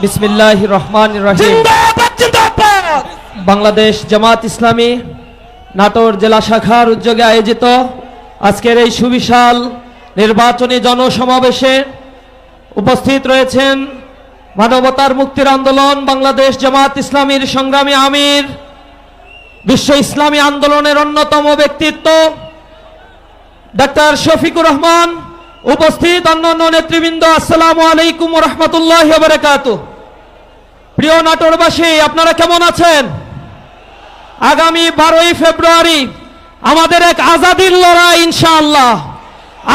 বিসমিল্লাহির রহমানির রহিম। বাংলাদেশ জামাত ইসলামী নাটোর জেলা শাখার উদ্যোগে আয়োজিত আজকের এই সুবিশাল নির্বাচনী জনসমাবেশে উপস্থিত রয়েছেন মানবতার মুক্তির আন্দোলন বাংলাদেশ জামাত ইসলামীর সংগ্রামী আমির, বিশ্ব ইসলামী আন্দোলনের অন্যতম ব্যক্তিত্ব ডাক্তার শফিকুর রহমান, উপস্থিত অন্যান্য নেতৃবৃন্দ, আসসালামু আলাইকুম ওয়া রাহমাতুল্লাহি ওয়া বারাকাতুহু। প্রিয় নাটোরবাসী, আপনারা কেমন আছেন? আগামী 12ই ফেব্রুয়ারি আমাদের এক আজাদির লড়াই ইনশাআল্লাহ।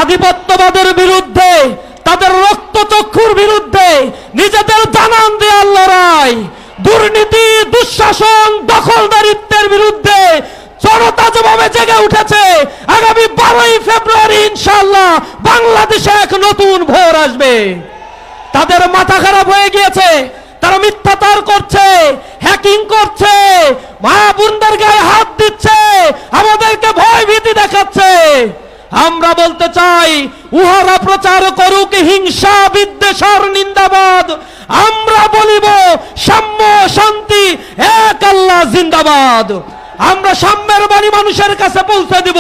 আধিপত্যবাদের বিরুদ্ধে, তাদের রক্তচক্ষুর বিরুদ্ধে নিজেদের জানান দেওয়ার লড়াই, দুর্নীতি, দুঃশাসন, দখলদারিত্বের বিরুদ্ধে জনতা যেভাবে জেগে উঠেছে, আগামী 12ই ফেব্রুয়ারি ইনশাআল্লাহ বাংলাদেশে এক নতুন ভোর আসবে। তাদের মাথা খারাপ হয়ে গিয়েছে, তারা মিথ্যাচার করছে, হ্যাকিং করছে, মা বোনদের গায়ে হাত দিচ্ছে, আমাদেরকে ভয় ভীতি দেখাচ্ছে। আমরা বলতে চাই, উহারা প্রচার করুক হিংসা বিদ্বেষের নিন্দাবাদ, আমরা বলিব সাম্য শান্তি এক আল্লাহ জিন্দাবাদ। আমরা সাম্যের বাণী মানুষের কাছে পৌঁছে দিব।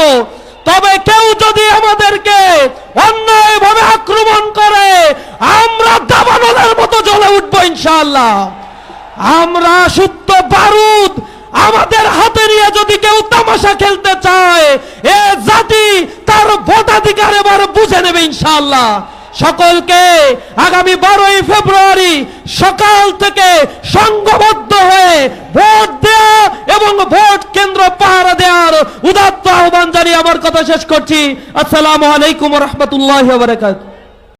তবে কেউ যদি আমাদেরকে অন্যায়ভাবে আক্রমণ করে, আমরা দাবানলের মতো জ্বলে উঠবো ইনশাআল্লাহ। আমরা শুদ্ধ বারুদ আমাদের হাতে নিয়ে যদি কেউ তামাশা খেলতে চায়, এ জাতি তার ভোটাধিকার এবার বুঝে নেবে ইনশাআল্লাহ। সকলকে আগামী 12ই ফেব্রুয়ারি সকাল থেকে সংঘবদ্ধ হয়ে ভোট দেওয়া এবং ভোট কেন্দ্র পাহারা দেওয়ার উদাত্ত আহ্বান জানিয়ে আমার কথা শেষ করছি। আসসালামু আলাইকুম ওয়া রাহমাতুল্লাহি ওয়া বারাকাতুহু।